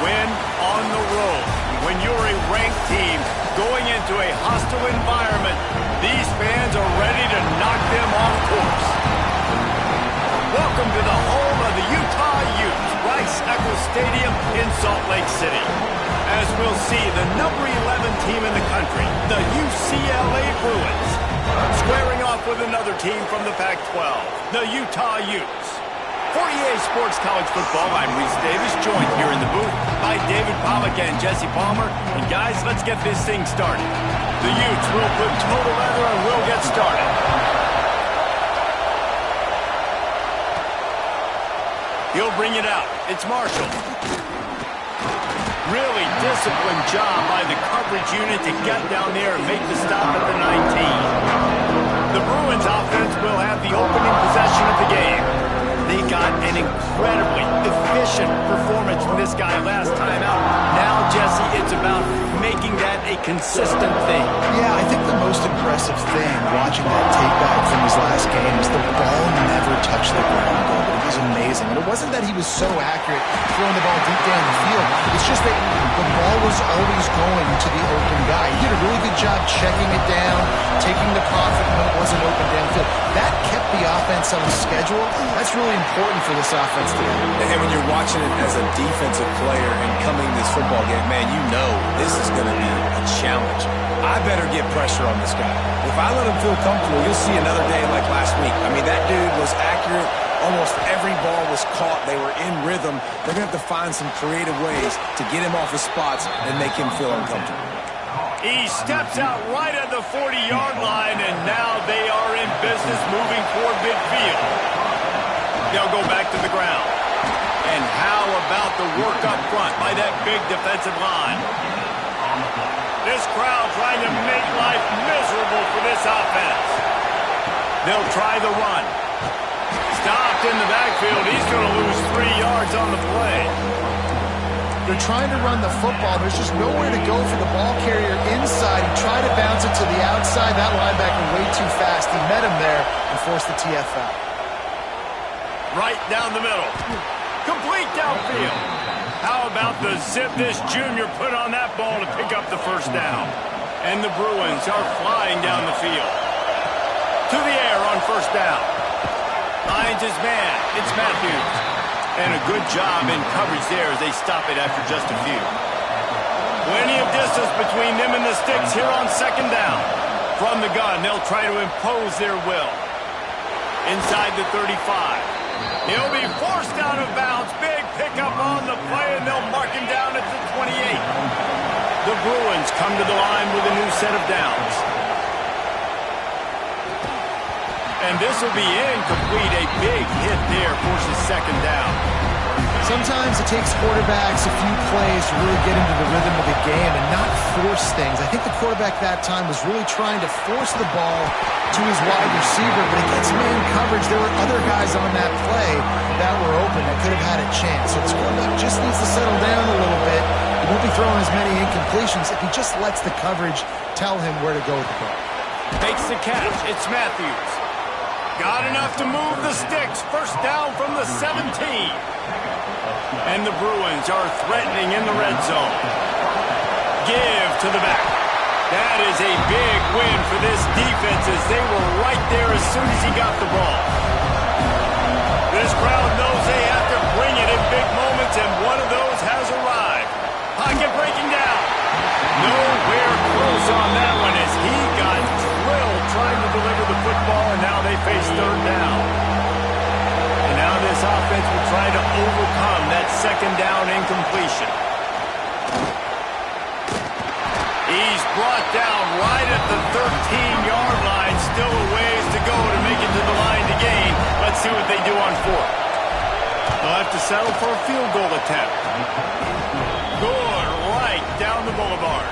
win on the road. When you're a ranked team going into a hostile environment, these fans are ready to knock them off course. Welcome to the home of the Utah Utes, Rice-Eccles Stadium in Salt Lake City. As we'll see, the number 11 team in the country, the UCLA Bruins, squaring off with another team from the Pac-12, the Utah Utes. For EA Sports College Football, I'm Reese Davis, joined here in the booth by David Pollack and Jesse Palmer. And guys, let's get this thing started. The Utes will put total leather and we'll get started. He'll bring it out. It's Marshall. Really disciplined job by the coverage unit to get down there and make the stop at the 19. The Bruins offense will have the opening possession of the game. They got an incredibly efficient performance from this guy last time out. Now, Jesse, it's about making that a consistent thing. Yeah, I think the most impressive thing watching that tape back from his last game is the ball never touched the ground. It was amazing. And it wasn't that he was so accurate throwing the ball deep down the field. It's just that the ball was always going to the open guy. He did a really good job checking it down, taking the profit when it wasn't open downfield. That kept the offense on schedule. That's really important for this offense today. And when you're watching it as a defensive player and coming to this football game, man, you know this is going to be a challenge. I better get pressure on this guy. If I let him feel comfortable, you'll see another day like last week. I mean, that dude was accurate. Almost every ball was caught. They were in rhythm. They're going to have to find some creative ways to get him off his spots and make him feel uncomfortable. He steps out right at the 40-yard line, and now they are in business moving toward midfield. They'll go back to the ground. And how about the work up front by that big defensive line? This crowd trying to make life miserable for this offense. They'll try the run. Stopped in the backfield. He's going to lose 3 yards on the play. They're trying to run the football. There's just nowhere to go for the ball carrier inside. He tried to bounce it to the outside. That linebacker way too fast. He met him there and forced the TFL. Right down the middle. Complete downfield. How about the zip this junior put on that ball to pick up the first down? And the Bruins are flying down the field. To the air on first down. Finds his man. It's Matthews. And a good job in coverage there as they stop it after just a few. Plenty of distance between them and the sticks here on second down. From the gun, they'll try to impose their will. Inside the 35. He'll be forced out of bounds. Big pickup on the play, and they'll mark him down at the 28. The Bruins come to the line with a new set of downs. And this will be incomplete. A big hit there forces second down. Sometimes it takes quarterbacks a few plays to really get into the rhythm of the game and not force things. I think the quarterback that time was really trying to force the ball to his wide receiver, but against man coverage, there were other guys on that play that were open that could have had a chance. So this quarterback just needs to settle down a little bit. He won't be throwing as many incompletions if he just lets the coverage tell him where to go with the ball. Makes the catch. It's Matthews. Got enough to move the sticks. First down from the 17. And the Bruins are threatening in the red zone. Give to the back. That is a big win for this defense as they were right there as soon as he got the ball. This crowd knows they have to bring it in big moments, and one of those has arrived. Pocket breaking down. Nowhere close on that one as he got drilled trying to deliver the football, and now they face third down. And now this offense will try to overcome that second down incompletion. He's brought down right at the 13-yard line. Still a ways to go to make it to the line to gain. Let's see what they do on fourth. They'll have to settle for a field goal attempt. Good right down the boulevard.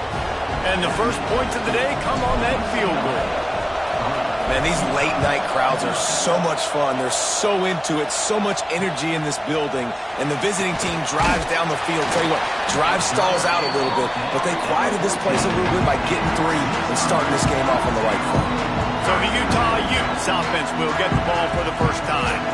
And the first points of the day come on that field goal. Man, these late-night crowds are so much fun. They're so into it, so much energy in this building. And the visiting team drives down the field. Tell you what, drive stalls out a little bit, but they quieted this place a little bit by getting three and starting this game off on the right foot. So the Utah Utes offense will get the ball for the first time.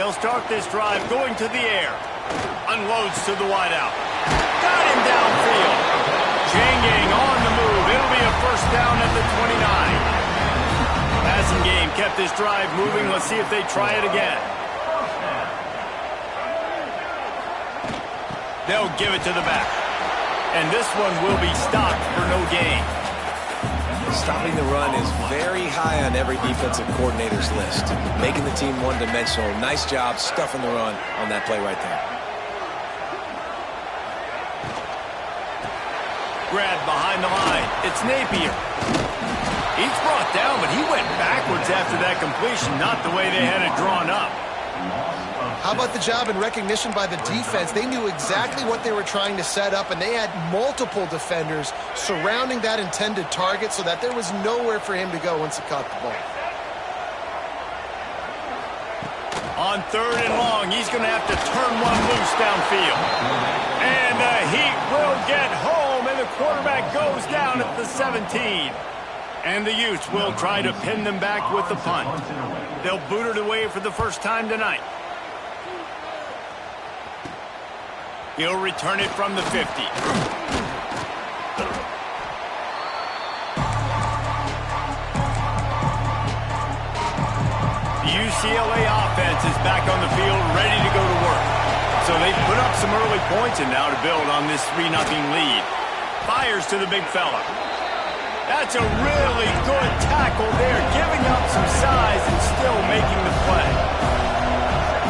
They'll start this drive going to the air. Unloads to the wideout. Got him downfield. Chain gang on the move. It'll be a first down at the 29. Passing game kept this drive moving. Let's see if they try it again. They'll give it to the back. And this one will be stopped for no gain. Stopping the run is very high on every defensive coordinator's list. Making the team one-dimensional. Nice job stuffing the run on that play right there. Grab behind the line. It's Napier. He's brought down, but he went backwards after that completion, not the way they had it drawn up. How about the job and recognition by the defense? They knew exactly what they were trying to set up, and they had multiple defenders surrounding that intended target so that there was nowhere for him to go once he caught the ball. On 3rd and long, he's going to have to turn one loose downfield. And the Heat will get home, and the quarterback goes down at the 17. And the Utes will try to pin them back with the punt. They'll boot it away for the first time tonight. He'll return it from the 50. The UCLA offense is back on the field, ready to go to work. So they put up some early points and now to build on this 3-0 lead. Fires to the big fella. That's a really good tackle there, giving up some size and still making the play.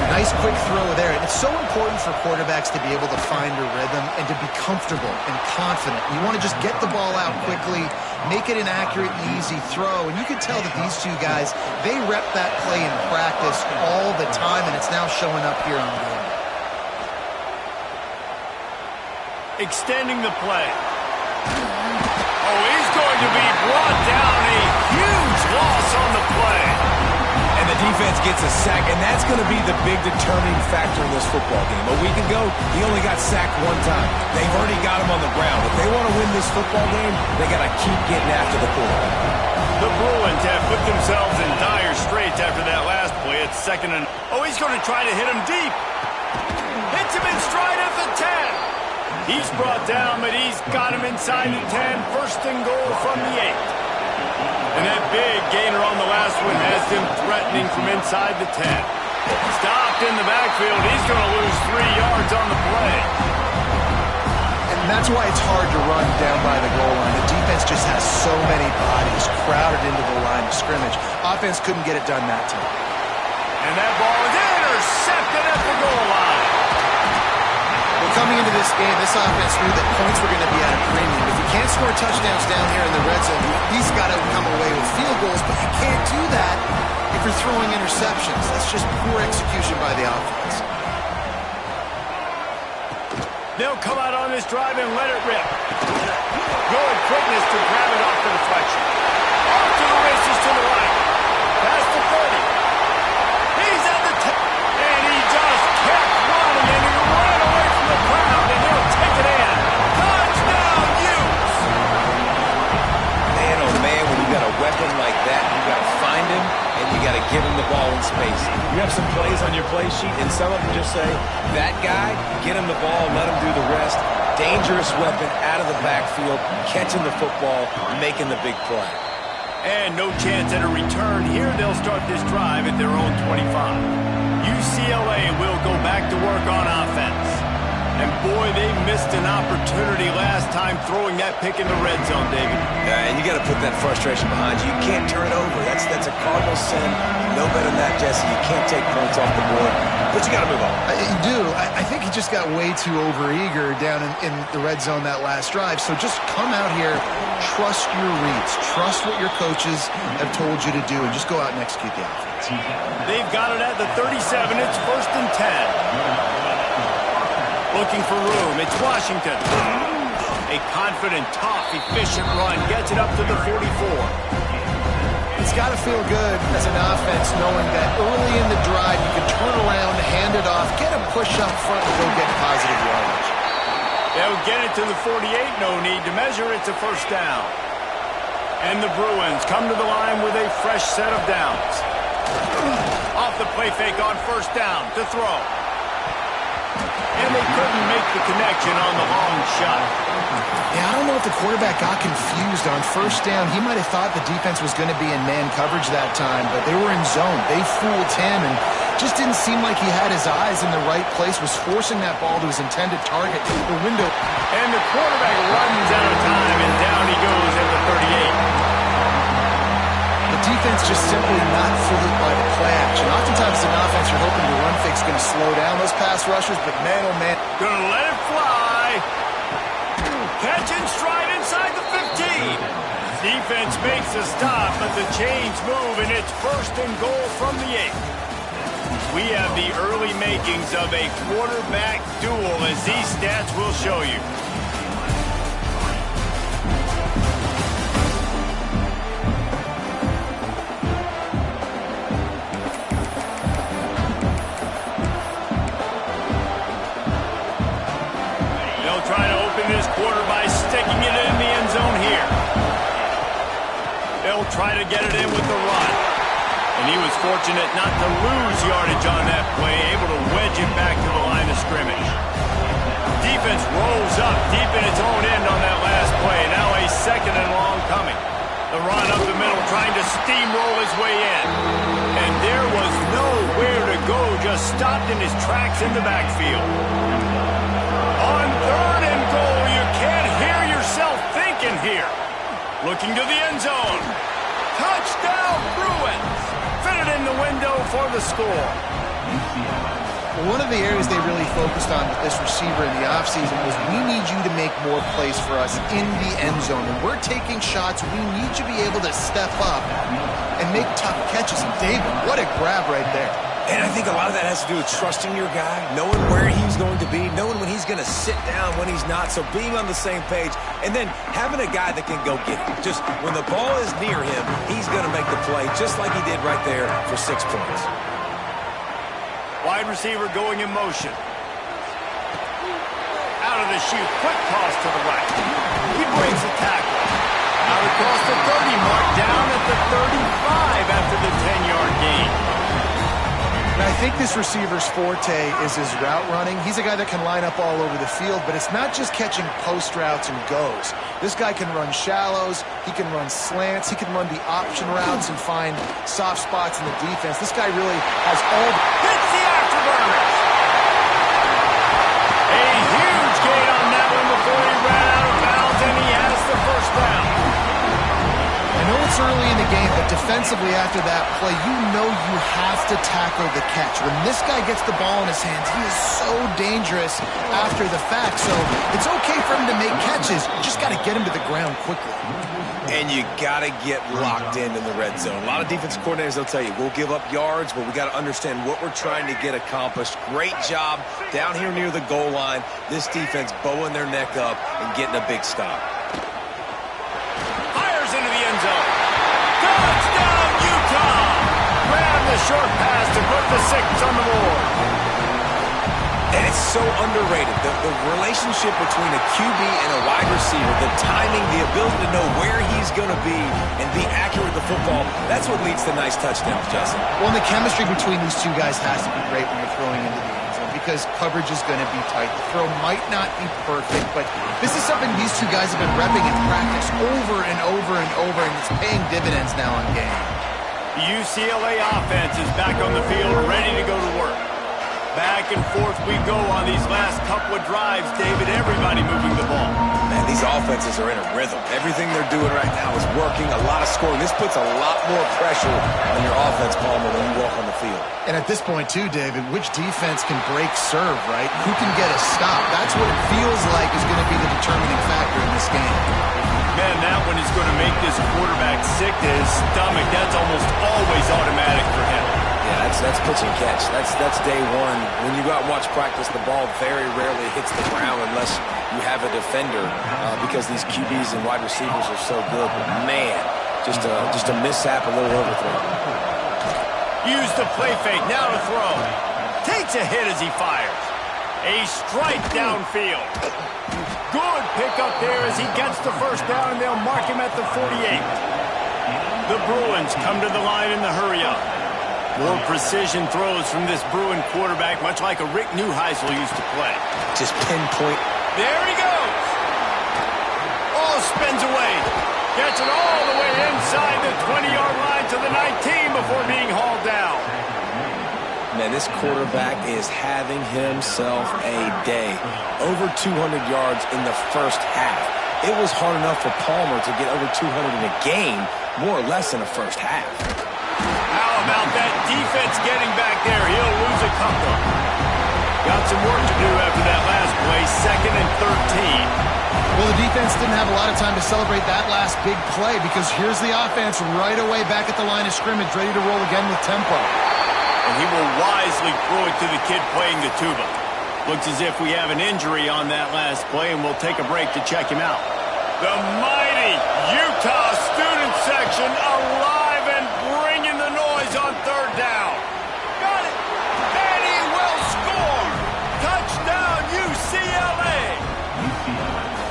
Nice quick throw there. And it's so important for quarterbacks to be able to find a rhythm and to be comfortable and confident. You want to just get the ball out quickly, make it an accurate and easy throw. And you can tell that these two guys, they rep that play in practice all the time, and it's now showing up here on the game. Extending the play. Oh, he's going to be brought down. A huge loss on the play. And the defense gets a sack, and that's going to be the big determining factor in this football game. A week ago, he only got sacked one time. They've already got him on the ground. If they want to win this football game, they got to keep getting after the quarterback. The Bruins have put themselves in dire straits after that last play. It's 2nd and... Oh, he's going to try to hit him deep. Hits him in stride at the 10. He's brought down, but he's got him inside the 10. 1st and goal from the 8. And that big gainer on the last one has him threatening from inside the 10. Stopped in the backfield. He's going to lose 3 yards on the play. And that's why it's hard to run down by the goal line. The defense just has so many bodies crowded into the line of scrimmage. Offense couldn't get it done that time. And that ball is intercepted at the goal line. Well, coming into this game, this offense knew that points were going to be at a premium. If you can't score touchdowns down here in the red zone, you at least got to come away with field goals, but you can't do that if you're throwing interceptions. That's just poor execution by the offense. They'll come out on this drive and let it rip. Good quickness to grab it off the deflection. Off to the races to the right. Past the 30. He's at the 10. And he just kept running, and he ran away from the crowd, and he'll take it in. Touchdown, Utes! Man, oh man, when you got a weapon like that, you got to find him, and you got to give him the ball in space. You have some plays on your play sheet, and some of them just say, that guy, get him the ball, let him do the rest. Dangerous weapon out of the backfield, catching the football, making the big play. And no chance at a return. Here they'll start this drive at their own 25. UCLA will go back to work on offense. And boy, they missed an opportunity last time throwing that pick in the red zone, David. Yeah, and you got to put that frustration behind you. You can't turn it over. That's a cardinal sin. No better than that, Jesse. You can't take points off the board. But you got to move on. You do. I think he just got way too overeager down in the red zone that last drive. So just come out here, trust your reads, trust what your coaches have told you to do, and just go out and execute the offense. They've got it at the 37. It's 1st and 10. Looking for room. It's Washington. A confident, tough, efficient run gets it up to the 44. It's got to feel good as an offense knowing that early in the drive you can turn around, hand it off, get a push up front, and go get positive yardage. They'll get it to the 48. No need to measure. It's a 1st down. And the Bruins come to the line with a fresh set of downs. Off the play fake on first down to throw. And they couldn't make the connection on the long shot. Yeah, I don't know if the quarterback got confused on first down. He might have thought the defense was going to be in man coverage that time, but they were in zone. They fooled him and just didn't seem like he had his eyes in the right place, was forcing that ball to his intended target, the window. And the quarterback runs out of time, and down he goes at the 38. The defense just simply not fooled by the play action. Oftentimes as an offense, you're hoping the run fake's going to slow down those pass rushers, but man, oh man. Gonna let it fly. Catch and stride inside the 15. Defense makes a stop, but the chains move, and it's first and goal from the 8. We have the early makings of a quarterback duel, as these stats will show you. They'll try to open this quarter by sticking it in the end zone here. They'll try to get it in with the run. And he was fortunate not to lose yardage on that play, able to wedge it back to the line of scrimmage. Defense rolls up deep in its own end on that last play. Now a second and long coming. The run up the middle, trying to steamroll his way in. And there was nowhere to go, just stopped in his tracks in the backfield. On third and goal, you can't hear yourself thinking here. Looking to the end zone. Touchdown, Bruins! Fitted in the window for the score. One of the areas they really focused on with this receiver in the offseason was we need you to make more plays for us in the end zone. When we're taking shots, we need you to be able to step up and make tough catches. And David, what a grab right there. And I think a lot of that has to do with trusting your guy, knowing where he's going to be, knowing when he's going to sit down, when he's not. So being on the same page, and then having a guy that can go get it. Just when the ball is near him, he's going to make the play, just like he did right there for 6 points. Wide receiver going in motion. Out of the chute, quick toss to the right. He breaks the tackle. Out across the 30 mark, down at the 35 after the 10-yard gain. And I think this receiver's forte is his route running. He's a guy that can line up all over the field, but it's not just catching post routes and goes. This guy can run shallows, he can run slants, he can run the option routes and find soft spots in the defense. This guy really has all the... Hits the afterburners! A huge gain on that one before he ran out of bounds, and he has the first down. I know it's early in the game, but defensively after that play, you know you have to tackle the catch. When this guy gets the ball in his hands, he is so dangerous after the fact. So it's okay for him to make catches. You just got to get him to the ground quickly. And you got to get locked in the red zone. A lot of defensive coordinators, they'll tell you, we'll give up yards, but we got to understand what we're trying to get accomplished. Great job down here near the goal line. This defense bowing their neck up and getting a big stop. Into the end zone. Touchdown, Utah! Grab the short pass to put the 6 on the board. And it's so underrated. The relationship between a QB and a wide receiver, the timing, the ability to know where he's going to be and be accurate with the football, that's what leads to nice touchdowns, Justin. Well, and the chemistry between these two guys has to be great when you're throwing into the end zone because coverage is going to be tight. The throw might not be perfect, but this is something these two guys have been repping in practice over and over and over, and it's paying dividends now in game. The UCLA offense is back on the field, ready to go to work. Back and forth we go on these last couple of drives, David. Everybody moving the ball. Man, these offenses are in a rhythm. Everything they're doing right now is working. A lot of scoring. This puts a lot more pressure on your offense, Palmer, when you walk on the field. And at this point, too, David, which defense can break serve, right? Who can get a stop? That's what it feels like is going to be the determining factor in this game. Man, that one is going to make this quarterback sick to his stomach. That's almost always automatic for him. Yeah, that's pitch and catch. That's day one. When you go out and watch practice, the ball very rarely hits the ground unless you have a defender because these QBs and wide receivers are so good. But man, just a mishap, a little overthrow. Use the play fake, now to throw. Takes a hit as he fires. A strike downfield. Good pickup there as he gets the first down, and they'll mark him at the 48. The Bruins come to the line in the hurry-up. More precision throws from this Bruin quarterback, much like a Rick Neuheisel used to play. Just pinpoint. There he goes. Oh, spins away. Gets it all the way inside the 20-yard line to the 19 before being hauled down. Man, this quarterback is having himself a day. Over 200 yards in the first half. It was hard enough for Palmer to get over 200 in a game, more or less in the first half. How about that defense getting back there? He'll lose a couple. Got some work to do after that last play, 2nd and 13. Well, the defense didn't have a lot of time to celebrate that last big play because here's the offense right away back at the line of scrimmage, ready to roll again with tempo. And he will wisely throw it to the kid playing the tuba. Looks as if we have an injury on that last play, and we'll take a break to check him out. The mighty Utah student section alive and bringing the noise on 3rd down. Got it. And he will score. Touchdown, UCLA.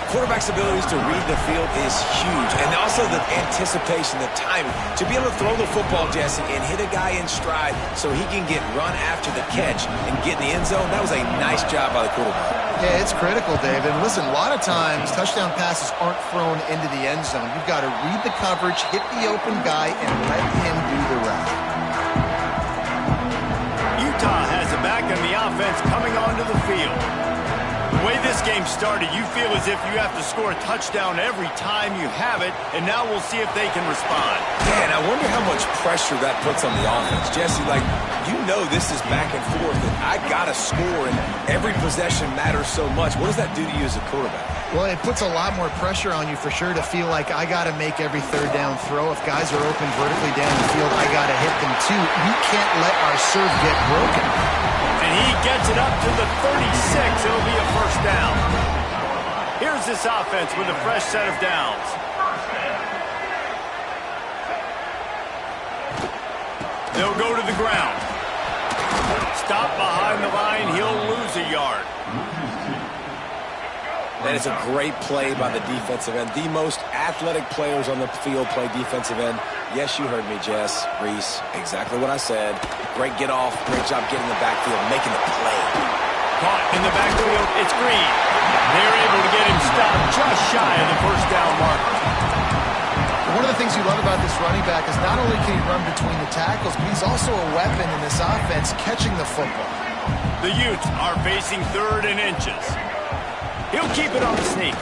Quarterback's abilities to read the field is huge, and also the anticipation, the timing. To be able to throw the football, Jesse, and hit a guy in stride so he can get run after the catch and get in the end zone, that was a nice job by the quarterback. Yeah, it's critical, Dave. And listen, a lot of times touchdown passes aren't thrown into the end zone. You've got to read the coverage, hit the open guy, and let him do the rest. Utah has a back in the offense coming onto the field. The way this game started, you feel as if you have to score a touchdown every time you have it, and now we'll see if they can respond. Man, I wonder how much pressure that puts on the offense. Jesse, like, you know this is back and forth, and I got to score, and every possession matters so much. What does that do to you as a quarterback? Well, it puts a lot more pressure on you for sure to feel like I got to make every 3rd down throw. If guys are open vertically down the field, I got to hit them too. We can't let our serve get broken. And he gets it up to the 36. It'll be a 1st down. Here's this offense with a fresh set of downs. They'll go to the ground. Stop behind the line. He'll lose a yard. That is a great play by the defensive end. The most athletic players on the field play defensive end. Yes, you heard me, Jess, Reese. Exactly what I said. Great get off. Great job getting in the backfield, making the play. Caught in the backfield. It's Green. They're able to get him stopped just shy of the 1st down marker. One of the things you love about this running back is not only can he run between the tackles, but he's also a weapon in this offense catching the football. The Utes are facing 3rd and inches. He'll keep it on the sneak.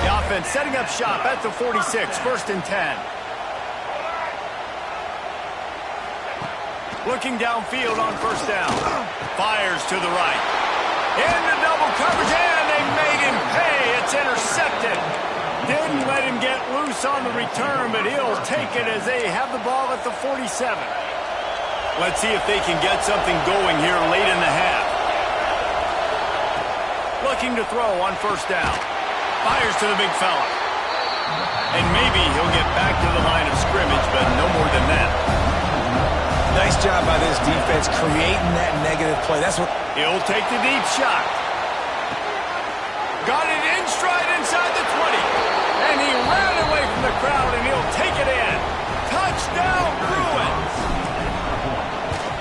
The offense setting up shop at the 46, 1st and 10. Looking downfield on 1st down. Fires to the right. Into double coverage, and they made him pay. It's intercepted. Didn't let him get loose on the return, but he'll take it as they have the ball at the 47. Let's see if they can get something going here late in the half. Looking to throw on 1st down. Fires to the big fella. And maybe he'll get back to the line of scrimmage, but no more than that. Nice job by this defense creating that negative play. That's what... He'll take the deep shot. Got it in stride inside the 20. And he ran away from the crowd, and he'll take it in. Touchdown, Bruins!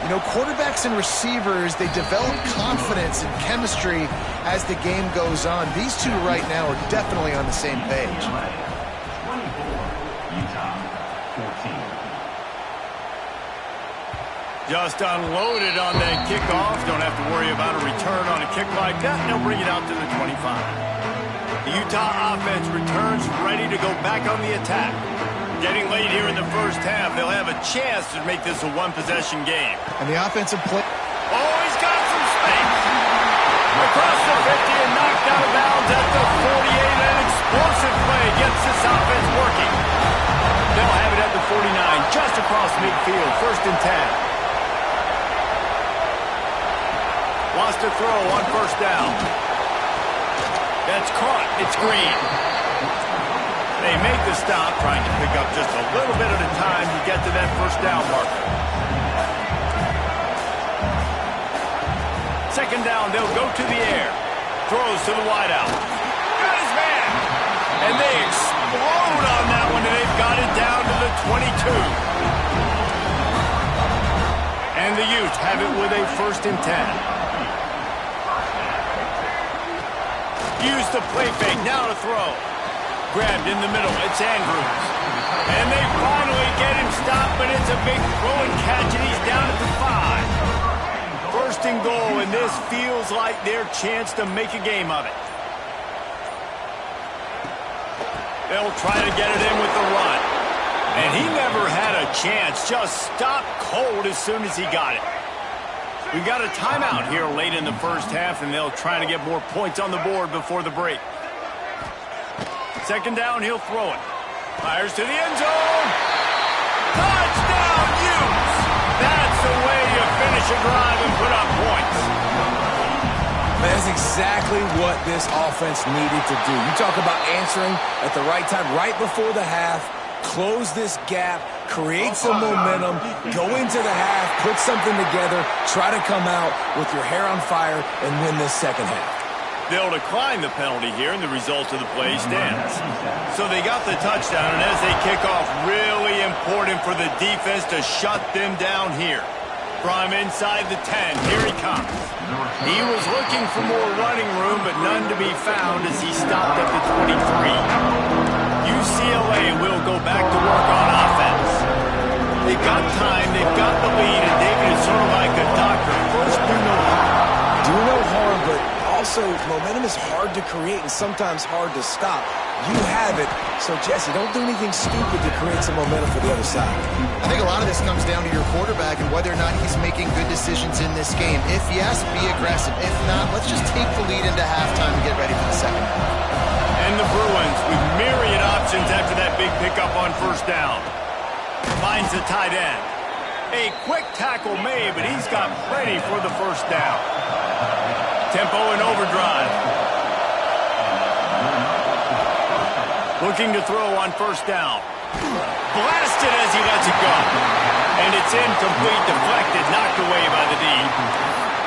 You know, quarterbacks and receivers, they develop confidence and chemistry as the game goes on. These two right now are definitely on the same page. 24, Utah, 14. Just unloaded on that kickoff. Don't have to worry about a return on a kick like that. They'll bring it out to the 25. The Utah offense returns ready to go back on the attack. Getting late here in the first half, they'll have a chance to make this a one-possession game. And the offensive play... Oh, he's got some space. Across the 50 and knocked out of bounds at the 48. An explosive play gets this offense working. They'll have it at the 49, just across midfield, 1st and 10. Wants to throw on 1st down. That's caught. It's Green. They make the stop, trying to pick up just a little bit at a time to get to that 1st down marker. 2nd down, they'll go to the air. Throws to the wideout. Got his man. And they explode 22. And the Utes have it with a 1st and 10. Use the play fake, now to throw. Grabbed in the middle, it's Andrews. And they finally get him stopped, but it's a big throw and catch, and he's down at the 5. 1st and goal, and this feels like their chance to make a game of it. They'll try to get it in with the run. And he never had a chance, just stopped cold as soon as he got it. We got a timeout here late in the 1st half, and they'll try to get more points on the board before the break. 2nd down, he'll throw it. Fires to the end zone. Touchdown, Utes! That's the way you finish a drive and put up points. That's exactly what this offense needed to do. You talk about answering at the right time, right before the half, close this gap, create some momentum, go into the half, put something together, try to come out with your hair on fire and win this 2nd half. They'll decline the penalty here, and the result of the play stands. So they got the touchdown, and as they kick off, really important for the defense to shut them down here. From inside the 10, here he comes. He was looking for more running room, but none to be found as he stopped at the 23. UCLA will go back to work on offense. They've got time, they've got the lead, and David is sort of like the doctor. First, do no harm. Do no harm, but also momentum is hard to create and sometimes hard to stop. You have it, so Jesse, don't do anything stupid to create some momentum for the other side. I think a lot of this comes down to your quarterback and whether or not he's making good decisions in this game. If yes, be aggressive. If not, let's just take the lead into halftime and get ready for the 2nd half. And the Bruins with myriad options after that big pickup on 1st down. Finds the tight end. A quick tackle made, but he's got plenty for the 1st down. Tempo and overdrive. Looking to throw on 1st down. Blasted as he lets it go. And it's incomplete, deflected, knocked away by the D.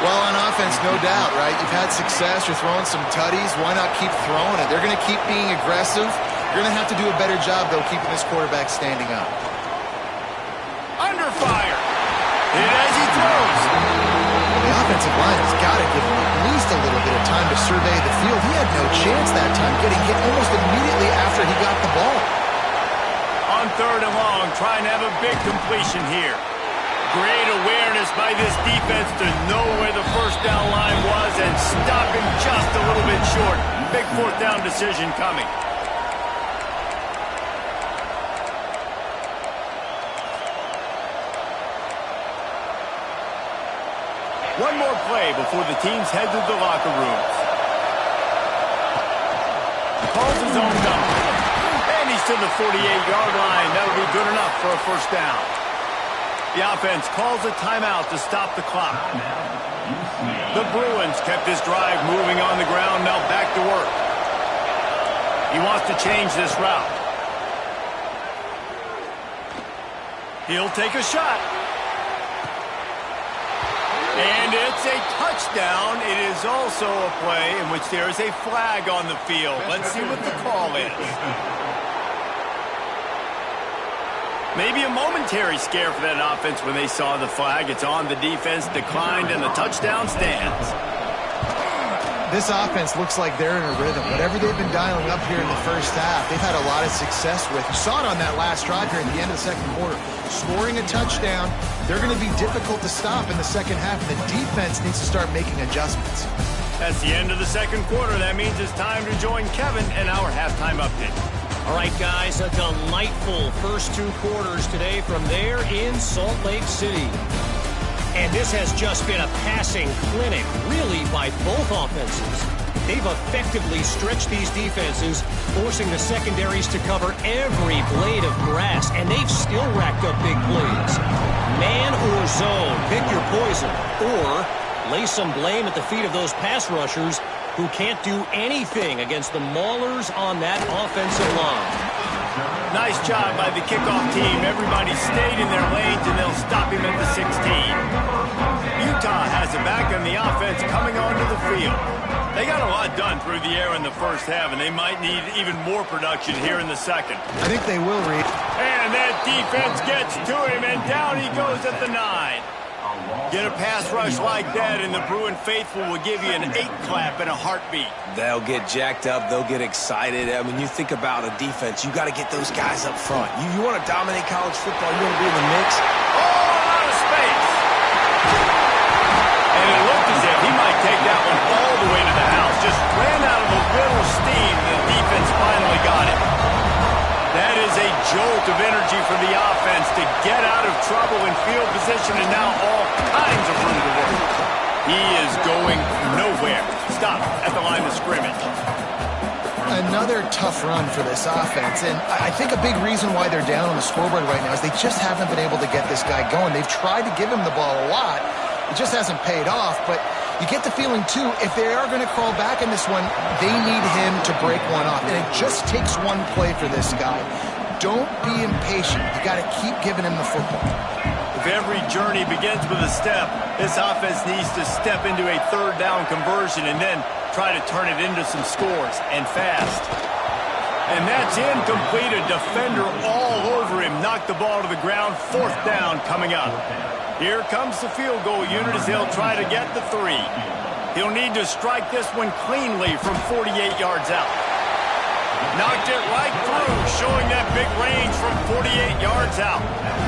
Well, on offense, no doubt, right? You've had success. You're throwing some tutties. Why not keep throwing it? They're going to keep being aggressive. You're going to have to do a better job, though, keeping this quarterback standing up. Under fire. Hit as he throws. The offensive line has got to give him at least a little bit of time to survey the field. He had no chance that time, getting hit almost immediately after he got the ball. On 3rd and long, trying to have a big completion here. Great awareness by this defense to know where the 1st down line was and stop him just a little bit short. Big 4th down decision coming. One more play before the teams head to the locker rooms. Calls his own number. And he's to the 48-yard line. That'll be good enough for a 1st down. The offense calls a timeout to stop the clock. The Bruins kept this drive moving on the ground, now back to work. He wants to change this route. He'll take a shot. And it's a touchdown. It is also a play in which there is a flag on the field. Let's see what the call is. Maybe a momentary scare for that offense when they saw the flag. It's on, the defense declined, and the touchdown stands. This offense looks like they're in a rhythm. Whatever they've been dialing up here in the 1st half, they've had a lot of success with. You saw it on that last drive here at the end of the 2nd quarter. Scoring a touchdown, they're going to be difficult to stop in the 2nd half, and the defense needs to start making adjustments. That's the end of the 2nd quarter. That means it's time to join Kevin in our halftime update. All right, guys, a delightful first 2 quarters today from there in Salt Lake City. And this has just been a passing clinic, really, by both offenses. They've effectively stretched these defenses, forcing the secondaries to cover every blade of grass, and they've still racked up big plays. Man or zone, pick your poison, or lay some blame at the feet of those pass rushers who can't do anything against the maulers on that offensive line. Nice job by the kickoff team. Everybody stayed in their lanes, and they'll stop him at the 16. Utah has it back on the offense coming onto the field. They got a lot done through the air in the first half, and they might need even more production here in the second. I think they will, Reed. And that defense gets to him, and down he goes at the 9. Get a pass rush like that, and the Bruin faithful will give you an 8 clap in a heartbeat. They'll get jacked up. They'll get excited. I mean, you think about a defense, you got to get those guys up front. You want to dominate college football, you want to be in the mix. Oh, out of space. And it looked as if he might take that one all the way to the house. Just ran out of a little steam, and the defense finally got it. That is a jolt of energy for the offense to get out of trouble in field position, and now all kinds of room to work. He is going nowhere. Stop at the line of scrimmage. Another tough run for this offense, and I think a big reason why they're down on the scoreboard right now is they just haven't been able to get this guy going. They've tried to give him the ball a lot. It just hasn't paid off, but you get the feeling, too, if they are going to crawl back in this one, they need him to break one off, and it just takes one play for this guy. Don't be impatient. You got to keep giving him the football. If every journey begins with a step, this offense needs to step into a third down conversion and then try to turn it into some scores, and fast. And that's incomplete. A defender all over him. Knocked the ball to the ground. 4th down coming up. Here comes the field goal unit as they'll try to get the 3. He'll need to strike this one cleanly from 48 yards out. Knocked it right through, showing that big range from 48 yards out.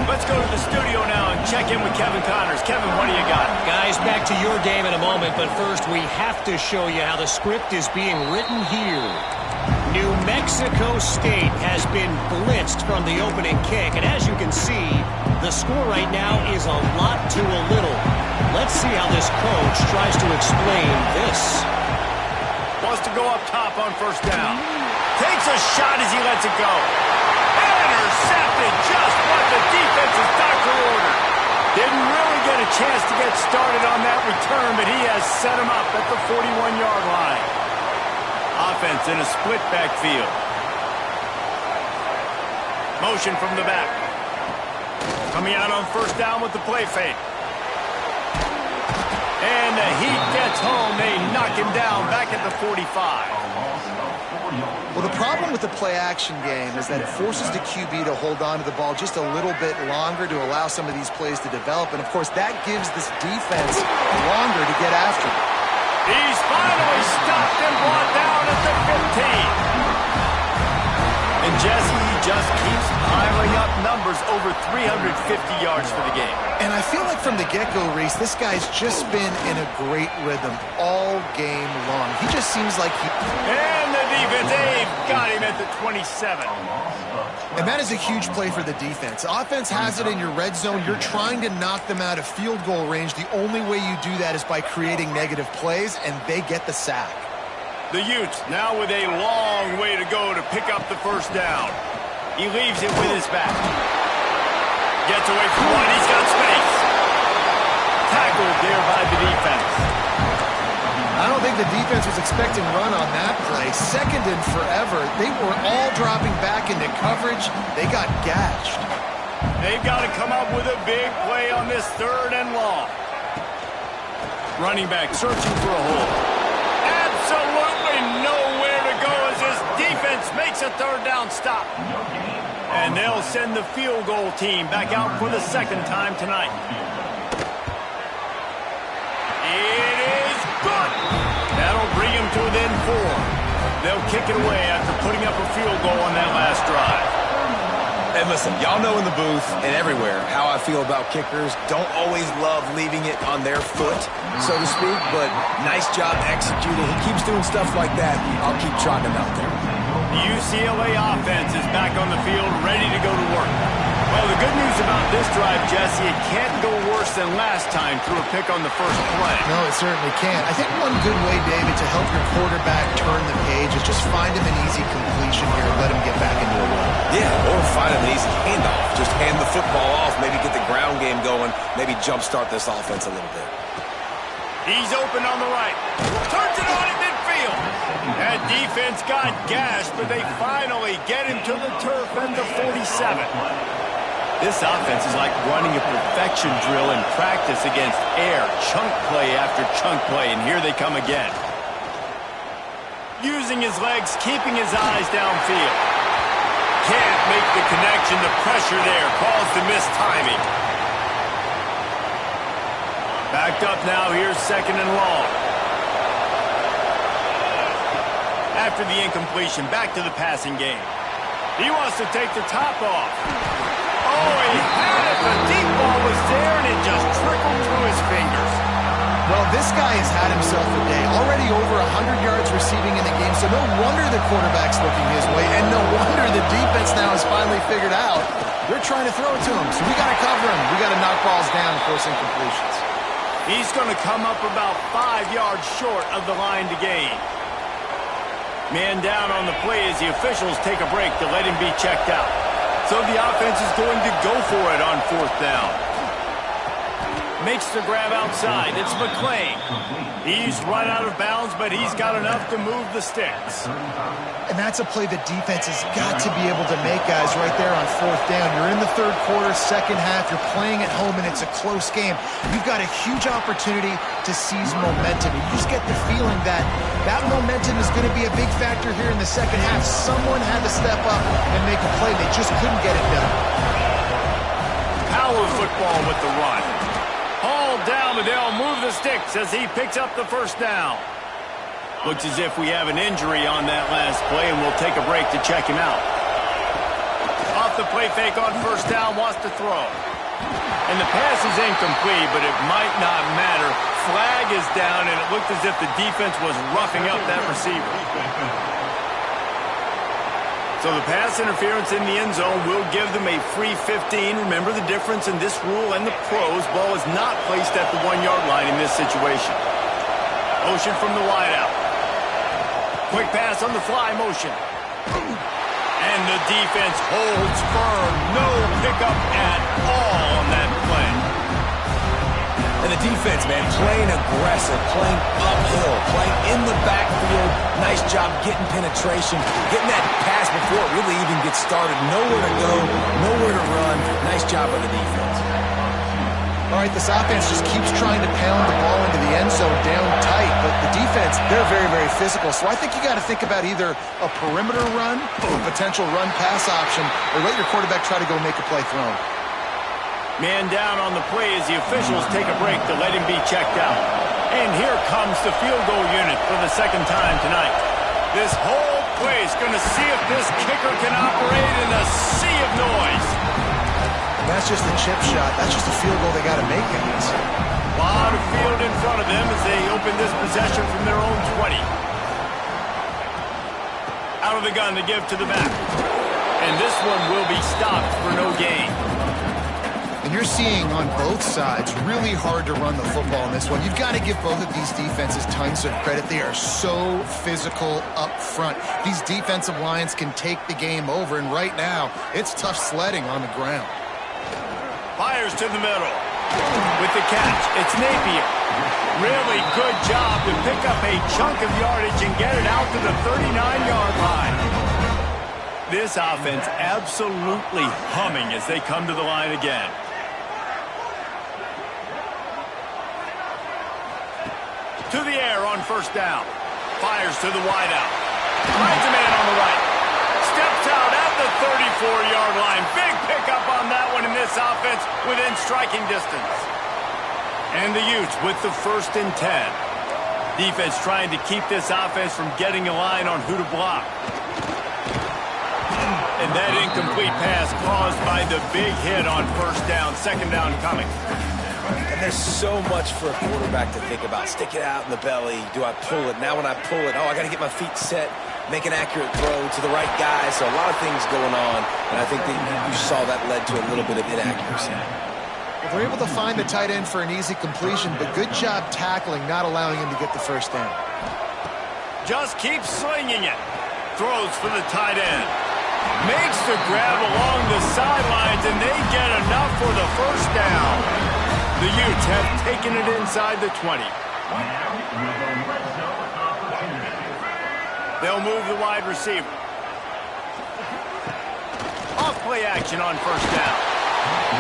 Let's go to the studio now and check in with Kevin Connors. Kevin, what do you got? Guys, back to your game in a moment, but first we have to show you how the script is being written here. New Mexico State has been blitzed from the opening kick, and as you can see, the score right now is a lot to a little. Let's see how this coach tries to explain this. Wants to go up top on 1st down. Takes a shot as he lets it go. Intercepted, just what the defense's doctor ordered. Didn't really get a chance to get started on that return, but he has set him up at the 41-yard line. Offense in a split backfield. Motion from the back. Coming out on 1st down with the play fake. And the Heat gets home. They knock him down back at the 45. Well, the problem with the play-action game is that it forces the QB to hold on to the ball just a little bit longer to allow some of these plays to develop. And, of course, that gives this defense longer to get after. He's finally stopped and brought down at the 15. And Jesse, he just keeps piling up numbers over 350 yards for the game. And I feel like from the get-go, Reese, this guy's just been in a great rhythm all game long. He just seems like he... And the defense, they've got him at the 27. And that is a huge play for the defense. Offense has it in your red zone. You're trying to knock them out of field goal range. The only way you do that is by creating negative plays, and they get the sack. The Utes now with a long way to go to pick up the 1st down. He leaves it with his back. Gets away from one. He's got space. Tackled there by the defense. I don't think the defense was expecting run on that play. 2nd and forever. They were all dropping back into coverage. They got gashed. They've got to come up with a big play on this 3rd and long. Running back searching for a hole. Absolutely nowhere to go as this defense makes a 3rd down stop. And they'll send the field goal team back out for the 2nd time tonight. It is good. That'll bring him to within 4. They'll kick it away after putting up a field goal on that last drive. And listen, y'all know in the booth and everywhere how I feel about kickers. Don't always love leaving it on their foot, so to speak, but nice job executing. He keeps doing stuff like that. I'll keep trotting him out there. The UCLA offense is back on the field, ready to go to work. Well, the good news about this drive, Jesse, it can't go worse than last time through a pick on the 1st play. No, it certainly can't. I think one good way, David, to help your quarterback turn the page is just find him an easy completion here and let him get back into a run. Yeah, or find him an easy handoff. Just hand the football off, maybe get the ground game going, maybe jumpstart this offense a little bit. He's open on the right. Turns it on in midfield. That defense got gashed, but they finally get him to the turf at the 47. This offense is like running a perfection drill in practice against air. Chunk play after chunk play, and here they come again. Using his legs, keeping his eyes downfield. Can't make the connection. The pressure there caused the missed timing. Backed up now. Here's second and long. After the incompletion, back to the passing game. He wants to take the top off. Oh, he had it. The deep ball was there, and it just trickled through his fingers. Well, this guy has had himself a day. Already over 100 yards receiving in the game, so no wonder the quarterback's looking his way, and no wonder the defense now has finally figured out they're trying to throw it to him. So we got to cover him. We got to knock balls down and force incompletions. He's going to come up about 5 yards short of the line to gain. Man down on the play as the officials take a break to let him be checked out. So the offense is going to go for it on fourth down. Makes the grab outside. It's McClain. He's run out of bounds, but he's got enough to move the sticks. And that's a play the defense has got to be able to make, guys, right there on fourth down. You're in the third quarter, second half. You're playing at home, and it's a close game. You've got a huge opportunity to seize momentum. You just get the feeling that that momentum is going to be a big factor here in the second half. Someone had to step up and make a play. They just couldn't get it done. Power football with the run. Hauled down, but they'll move the sticks as he picks up the first down. Looks as if we have an injury on that last play, and we'll take a break to check him out. Off the play fake on first down, wants to throw. And the pass is incomplete, but it might not matter. Flag is down, and it looked as if the defense was roughing up that receiver. So the pass interference in the end zone will give them a free 15. Remember the difference in this rule and the pros. Ball is not placed at the 1-yard line in this situation. Motion from the wideout. Quick pass on the fly motion. And the defense holds firm. No pickup at all on that play. And the defense, man, playing aggressive, playing uphill, playing in the backfield. Nice job getting penetration, getting that pass before it really even gets started. Nowhere to go, nowhere to run. Nice job by the defense. All right, this offense just keeps trying to pound the ball into the end zone down tight, but the defense, they're very, very physical. So I think you got to think about either a perimeter run or a potential run-pass option, or let your quarterback try to go make a play thrown. Man down on the play as the officials take a break to let him be checked out. And here comes the field goal unit for the second time tonight. This whole play is going to see if this kicker can operate in a sea of noise. That's just a chip shot. That's just a field goal they got to make, guys. A lot of field in front of them as they open this possession from their own 20. Out of the gun to give to the back. And this one will be stopped for no gain. And you're seeing on both sides really hard to run the football in this one. You've got to give both of these defenses tons of credit. They are so physical up front. These defensive lines can take the game over, and right now, it's tough sledding on the ground. Fires to the middle. With the catch, it's Napier. Really good job to pick up a chunk of yardage and get it out to the 39-yard line. This offense absolutely humming as they come to the line again. To the air on first down. Fires to the wideout. Finds a man on the right. Steps out at the 34-yard line. Big pickup on that one in this offense within striking distance. And the Utes with the 1st and 10. Defense trying to keep this offense from getting a line on who to block. And that incomplete pass caused by the big hit on first down. Second down coming. And there's so much for a quarterback to think about. Stick it out in the belly. Do I pull it? Now when I pull it, I got to get my feet set, make an accurate throw to the right guy. So a lot of things going on. And I think that you saw that led to a little bit of inaccuracy. Well, they're able to find the tight end for an easy completion, but good job tackling, not allowing him to get the first down. Just keep slinging it. Throws for the tight end. Makes the grab along the sidelines, and they get enough for the first down. The Utes have taken it inside the 20. They'll move the wide receiver. Off play action on first down.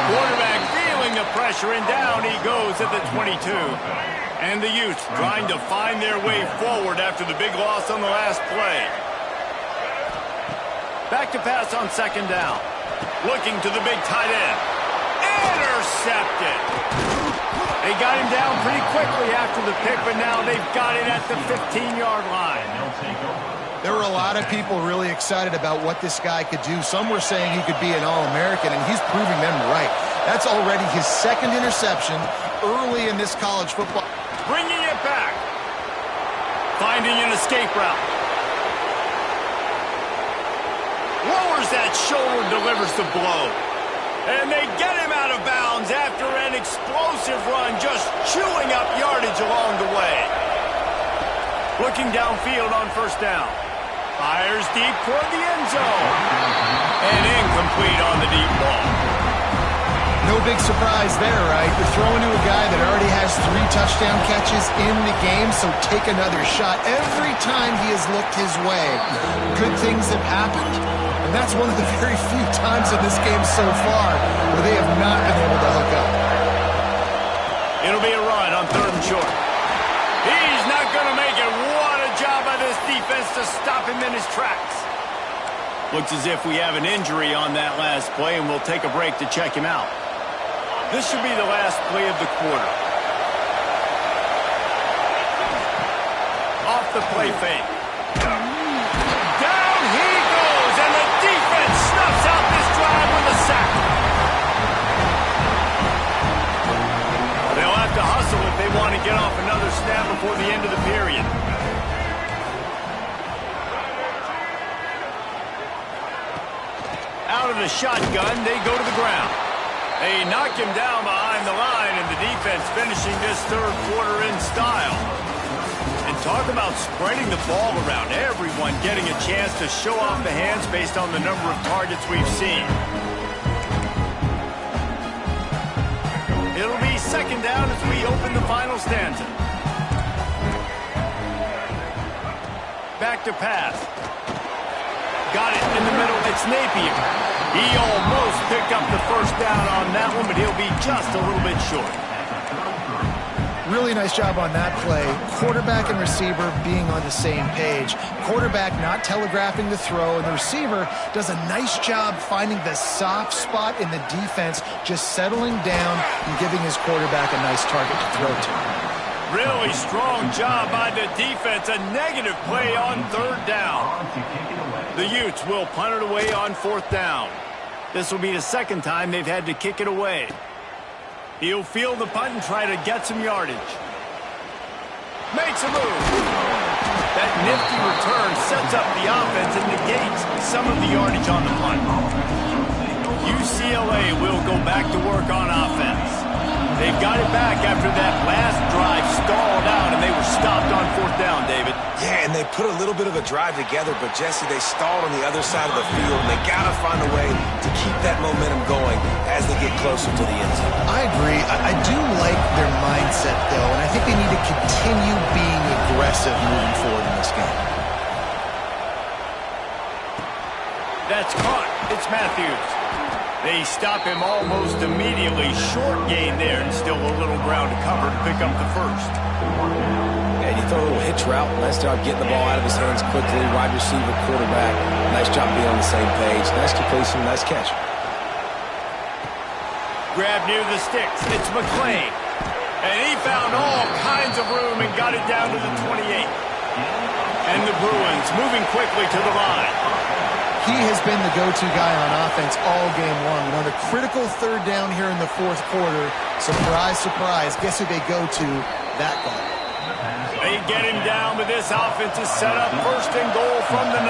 Quarterback feeling the pressure, and down he goes at the 22. And the Utes trying to find their way forward after the big loss on the last play. Back to pass on second down. Looking to the big tight end. Intercepted. They got him down pretty quickly after the pick, but now they've got it at the 15-yard line. There were a lot of people really excited about what this guy could do. Some were saying he could be an All-American, and he's proving them right. That's already his second interception early in this college football. Bringing it back. Finding an escape route. Lowers that shoulder, delivers the blow. And they get him out of bounds after an explosive run, just chewing up yardage along the way. Looking downfield on first down. Fires deep toward the end zone. And incomplete on the deep ball. No big surprise there, right? You're throwing to a guy that already has 3 touchdown catches in the game, so take another shot. Every time he has looked his way, good things have happened. And that's one of the very few times in this game so far where they have not been able to hook up. It'll be a run on third and short. He's not going to make it. What a job by this defense to stop him in his tracks. Looks as if we have an injury on that last play, and we'll take a break to check him out. This should be the last play of the quarter. Off the play fake. Down he goes, and the defense snuffs out this drive with a sack. They'll have to hustle if they want to get off another snap before the end of the period. Out of the shotgun, they go to the ground. They knock him down behind the line, and the defense finishing this third quarter in style. And talk about spreading the ball around. Everyone getting a chance to show off the hands based on the number of targets we've seen. It'll be second down as we open the final stanza. Back to pass. Got it in the middle. It's Napier. He almost picked up the first down on that one, but he'll be just a little bit short. Really nice job on that play. Quarterback and receiver being on the same page. Quarterback not telegraphing the throw, and the receiver does a nice job finding the soft spot in the defense, just settling down and giving his quarterback a nice target to throw to. Really strong job by the defense. A negative play on third down. The Utes will punt it away on fourth down. This will be the second time they've had to kick it away. He'll field the punt and try to get some yardage. Makes a move. That nifty return sets up the offense and negates some of the yardage on the punt. UCLA will go back to work on offense. They've got it back after that last drive stalled out, and they were stopped on fourth down, David. Yeah, and they put a little bit of a drive together, but, Jesse, they stalled on the other side of the field, and they got to find a way to keep that momentum going as they get closer to the end zone. I agree. I do like their mindset, though, and I think they need to continue being aggressive moving forward in this game. That's caught. It's Matthews. They stop him almost immediately. Short gain there, and still a little ground to cover to pick up the first. And you throw a little hitch route. Nice job getting the ball out of his hands quickly. Wide receiver, quarterback. Nice job being on the same page. Nice completion, nice catch. Grab near the sticks. It's McClain. And he found all kinds of room and got it down to the 28. And the Bruins moving quickly to the line. He has been the go-to guy on offense all game long. And on a critical third down here in the fourth quarter, surprise, surprise, guess who they go to? That guy. They get him down, but this offense is set up first and goal from the 9.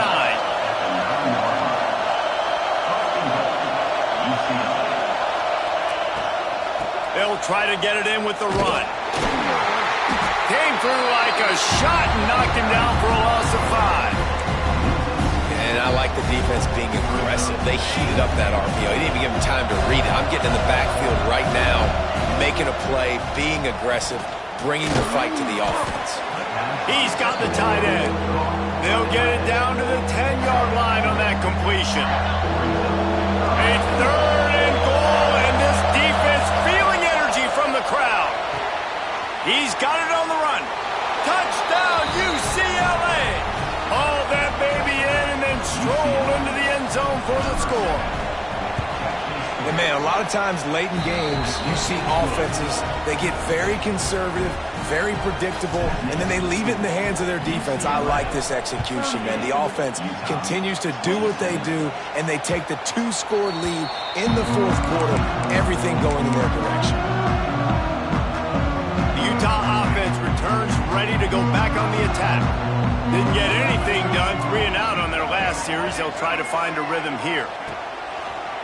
They'll try to get it in with the run. Came through like a shot and knocked him down for a loss of 5. And I like the defense being aggressive. They heated up that RPO. He didn't even give him time to read it. I'm getting in the backfield right now, making a play, being aggressive, bringing the fight to the offense. He's got the tight end. They'll get it down to the 10-yard line on that completion. A 3rd and goal, and this defense feeling energy from the crowd. He's got it on the run. Touchdown, UCLA! Haul that baby in and then stroll into the end zone for the score. And man, a lot of times late in games, you see offenses, they get very conservative, very predictable, and then they leave it in the hands of their defense. I like this execution, man. The offense continues to do what they do, and they take the 2-score lead in the 4th quarter, everything going in their direction. The Utah offense returns ready to go back on the attack. Didn't get anything done, 3 and out on their last series. They'll try to find a rhythm here.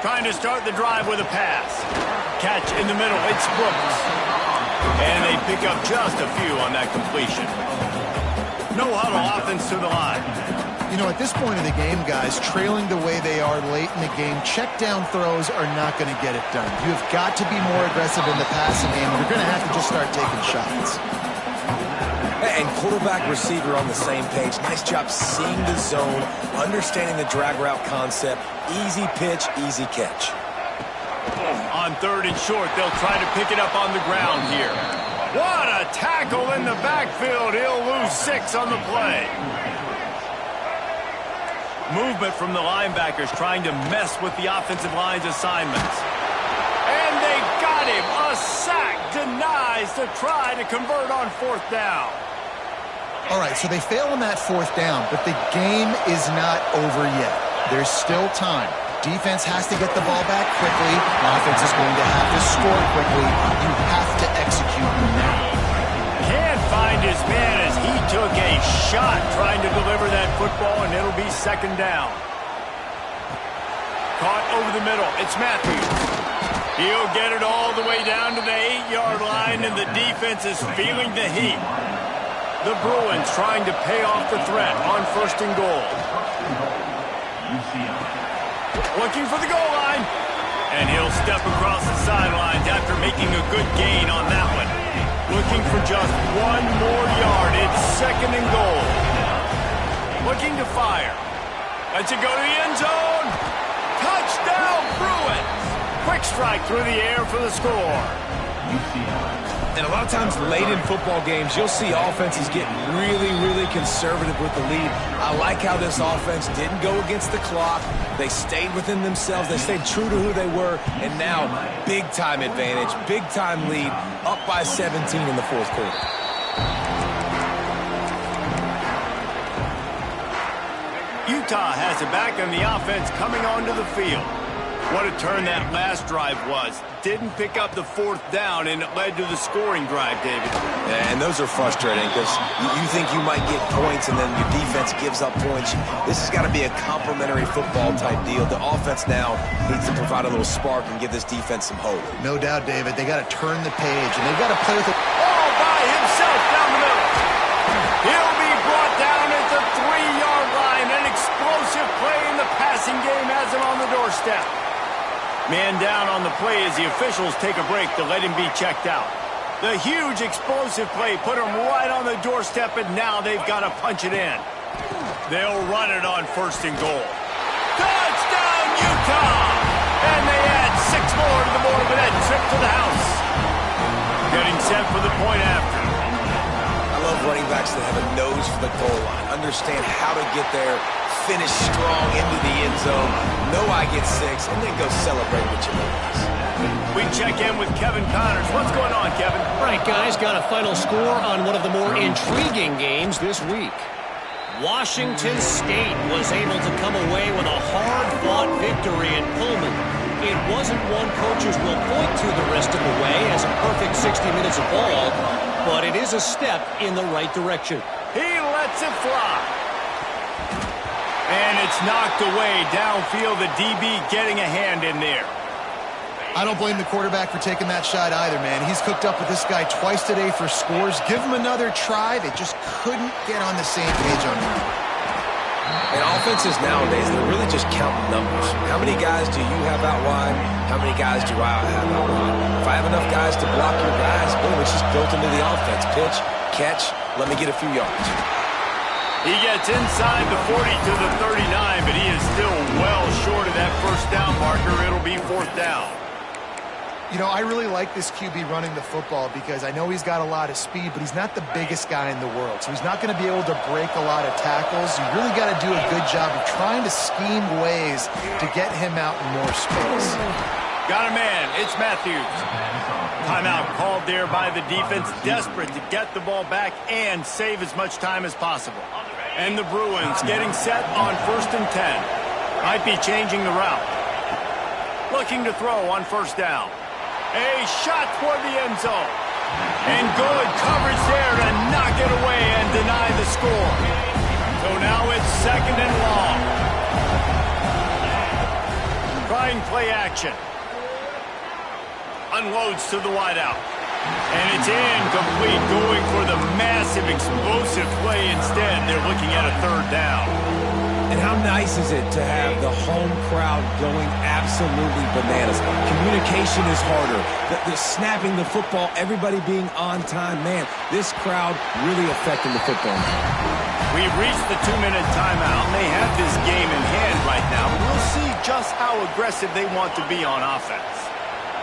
Trying to start the drive with a pass. Catch in the middle, it's Brooks. And they pick up just a few on that completion. No huddle offense to the line. You know, at this point in the game, guys, trailing the way they are late in the game, check down throws are not going to get it done. You've got to be more aggressive in the passing game. You're going to have to just start taking shots. And quarterback receiver on the same page. Nice job seeing the zone, understanding the drag route concept. Easy pitch, easy catch. On 3rd and short, they'll try to pick it up on the ground here. What a tackle in the backfield. He'll lose 6 on the play. Movement from the linebackers trying to mess with the offensive line's assignments. And they got him. A sack denies the try to convert on 4th down. All right, so they fail on that 4th down, but the game is not over yet. There's still time. Defense has to get the ball back quickly. Offense is going to have to score quickly. You have to execute now. Can't find his man as he took a shot trying to deliver that football, and it'll be 2nd down. Caught over the middle. It's Matthews. He'll get it all the way down to the 8-yard line, and the defense is feeling the heat. The Bruins trying to pay off the threat on 1st and goal. Looking for the goal line. And he'll step across the sidelines after making a good gain on that one. Looking for just 1 more yard. It's 2nd and goal. Looking to fire. Lets it go to the end zone. Touchdown, Bruins. Quick strike through the air for the score. And a lot of times late in football games, you'll see offenses get really, really conservative with the lead. I like how this offense didn't go against the clock. They stayed within themselves. They stayed true to who they were. And now, big-time advantage, big-time lead, up by 17 in the 4th quarter. Utah has it back on the offense coming onto the field. What a turn that last drive was. Didn't pick up the 4th down, and it led to the scoring drive, David. Yeah, and those are frustrating because you think you might get points, and then your defense gives up points. This has got to be a complementary football-type deal. The offense now needs to provide a little spark and give this defense some hope. No doubt, David. They got to turn the page, and they've got to play with it. All by himself down the middle. He'll be brought down at the 3-yard line. An explosive play in the passing game has him on the doorstep. Man down on the play as the officials take a break to let him be checked out. The huge explosive play put him right on the doorstep, and now they've got to punch it in. They'll run it on 1st and goal. Touchdown, Utah! And they add 6 more to the board with that trip to the house. Getting set for the point after. I love running backs that have a nose for the goal line, understand how to get there, finish strong into the end zone, know I get 6, and then go celebrate with your boys. We check in with Kevin Connors. What's going on, Kevin? All right, guys, got a final score on one of the more intriguing games this week. Washington State was able to come away with a hard-fought victory in Pullman. It wasn't one coaches will point to the rest of the way as a perfect 60 minutes of ball, but it is a step in the right direction. He lets it fly. And it's knocked away downfield. The DB getting a hand in there. I don't blame the quarterback for taking that shot either, man. He's cooked up with this guy twice today for scores. Give him another try. They just couldn't get on the same page on him. And offenses nowadays, they're really just counting numbers. How many guys do you have out wide? How many guys do I have out wide? If I have enough guys to block your guys, boom, it's just built into the offense. Pitch, catch, let me get a few yards. He gets inside the 40 to the 39, but he is still well short of that first down marker. It'll be fourth down. You know, I really like this QB running the football because I know he's got a lot of speed, but he's not the biggest guy in the world. So he's not going to be able to break a lot of tackles. You really got to do a good job of trying to scheme ways to get him out in more space. Got a man. It's Matthews. Timeout called there by the defense, desperate to get the ball back and save as much time as possible. And the Bruins getting set on 1st and 10. Might be changing the route. Looking to throw on first down. A shot toward the end zone. And good coverage there to knock it away and deny the score. So now it's 2nd and long. Trying play action. Unloads to the wideout. And it's incomplete, going for the massive explosive play instead. They're looking at a 3rd down. And how nice is it to have the home crowd going absolutely bananas? Communication is harder. The snapping the football, everybody being on time. Man, this crowd really affecting the football. We've reached the 2-minute timeout. They have this game in hand right now. We'll see just how aggressive they want to be on offense.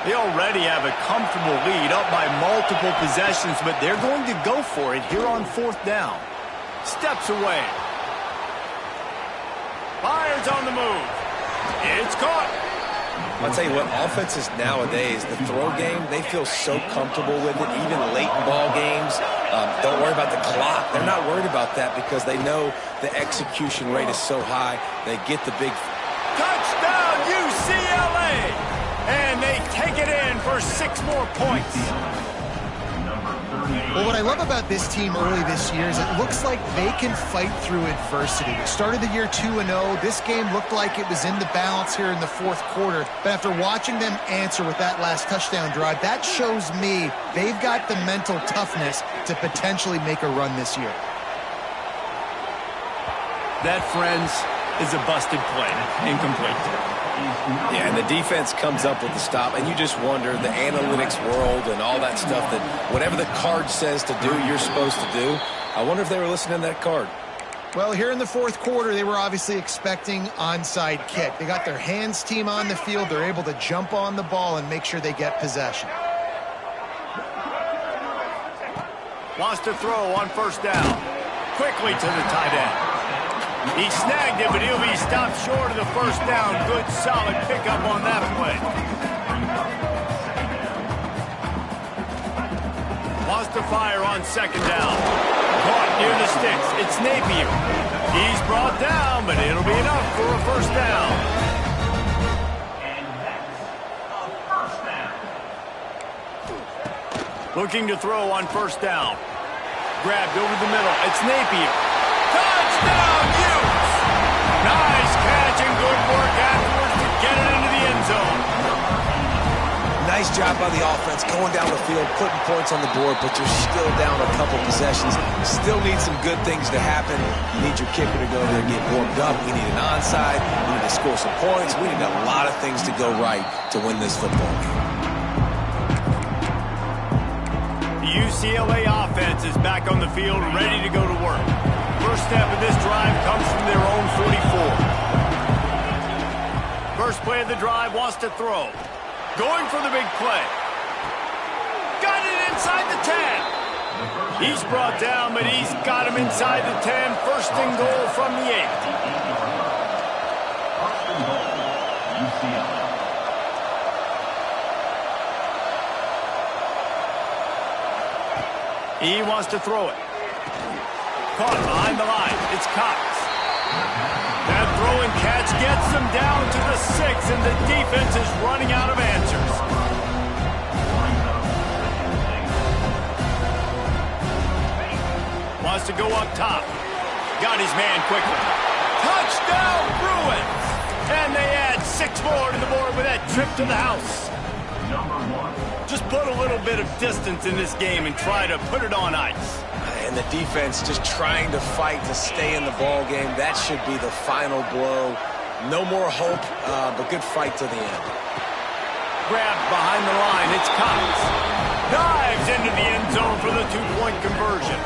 They already have a comfortable lead up by multiple possessions, but they're going to go for it here on 4th down. Steps away. Fires on the move. It's caught. I'll tell you what, offenses nowadays, the throw game, they feel so comfortable with it, even late in ball games. Don't worry about the clock. They're not worried about that because they know the execution rate is so high. They get the big... Touchdown, UCLA! And they take it in for 6 more points. Well, what I love about this team early this year is it looks like they can fight through adversity. They started the year 2-0. This game looked like it was in the balance here in the 4th quarter. But after watching them answer with that last touchdown drive, that shows me they've got the mental toughness to potentially make a run this year. That, friends, is a busted play. Incomplete. Yeah, and the defense comes up with the stop, and you just wonder, the analytics world and all that stuff, that whatever the card says to do, you're supposed to do. I wonder if they were listening to that card. Well, here in the 4th quarter, they were obviously expecting onside kick. They got their hands team on the field. They're able to jump on the ball and make sure they get possession. Wants to throw on first down. Quickly to the tight end. He snagged it, but he'll be stopped short of the first down. Good, solid pickup on that play. Wants to fire on 2nd down. Caught near the sticks. It's Napier. He's brought down, but it'll be enough for a first down. Looking to throw on first down. Grabbed over the middle. It's Napier. Touchdown, Utes! Nice catch and good work afterwards to get it into the end zone. Nice job by the offense going down the field, putting points on the board, but you're still down a couple possessions. Still need some good things to happen. You need your kicker to go there and get warmed up. We need an onside. We need to score some points. We need a lot of things to go right to win this football game. The UCLA offense is back on the field, ready to go to work. First step of this drive comes from their own 44. First play of the drive, wants to throw. Going for the big play. Got it inside the 10. He's brought down, but he's got him inside the 10. First and goal from the 8. He wants to throw it. Caught behind the line. It's Cox. That throw and catch gets them down to the 6, and the defense is running out of answers. Wants to go up top. Got his man quickly. Touchdown, Bruins! And they add 6 more to the board with that trip to the house. Just put a little bit of distance in this game and try to put it on ice. And the defense just trying to fight to stay in the ball game. That should be the final blow. No more hope, but good fight to the end. Grabbed behind the line. It's Cox. Dives into the end zone for the two-point conversion.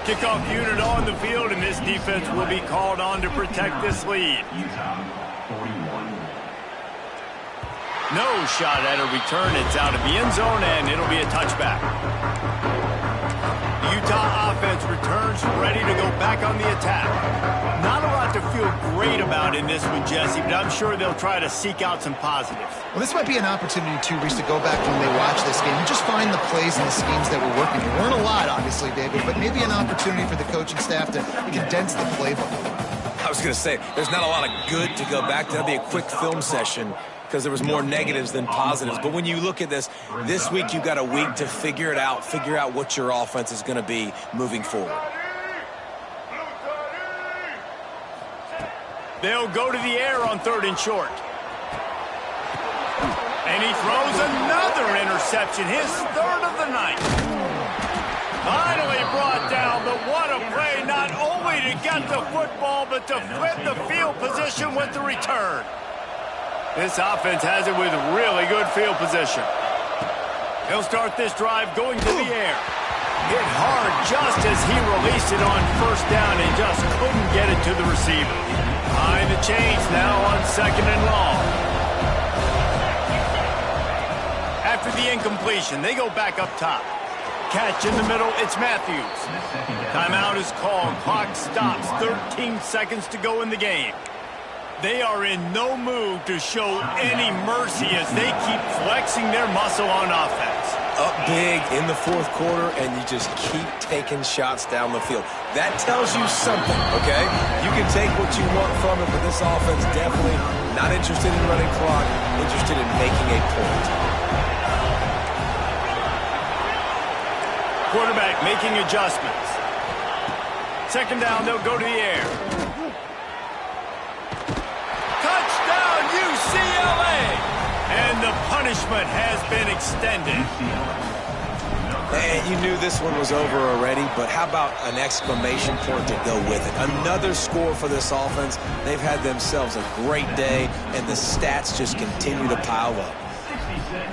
Kickoff unit on the field, and this defense will be called on to protect this lead. No shot at a return. It's out of the end zone, and it'll be a touchback. The Utah offense returns ready to go back on the attack. Not a lot to feel great about in this one, Jesse, but I'm sure they'll try to seek out some positives. Well, this might be an opportunity, too, Reese, to go back when they watch this game and just find the plays and the schemes that were working. There weren't a lot, obviously, David, but maybe an opportunity for the coaching staff to condense the playbook. I was going to say, there's not a lot of good to go back to. That'll be a quick film session because there was more negatives than positives. But when you look at this week you've got a week to figure it out, figure out what your offense is going to be moving forward. They'll go to the air on 3rd and short. And he throws another interception, his 3rd of the night. Finally brought down, but what a play, not only to get the football, but to flip the field position with the return. This offense has it with really good field position. He'll start this drive going to the air. Hit hard just as he released it on 1st down and just couldn't get it to the receiver. Behind the chains now on 2nd and long. After the incompletion, they go back up top. Catch in the middle, it's Matthews. Timeout is called. Clock stops. 13 seconds to go in the game. They are in no mood to show any mercy as they keep flexing their muscle on offense. Up big in the 4th quarter, and you just keep taking shots down the field. That tells you something, okay? You can take what you want from it, but this offense definitely not interested in running clock, interested in making a point. Quarterback making adjustments. 2nd down, they'll go to the air. Touchdown, UCLA! And the punishment has been extended. And you knew this one was over already, but how about an exclamation point to go with it? Another score for this offense. They've had themselves a great day, and the stats just continue to pile up. 66,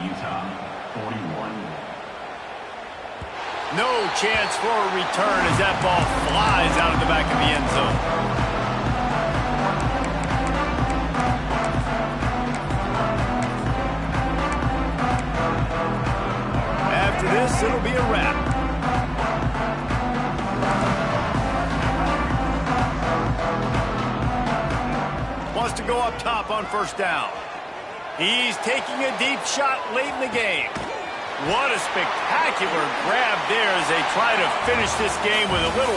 Utah, 41. No chance for a return as that ball flies out of the back of the end zone. After this, it'll be a wrap. Wants to go up top on 1st down. He's taking a deep shot late in the game. What a spectacular grab there as they try to finish this game with a little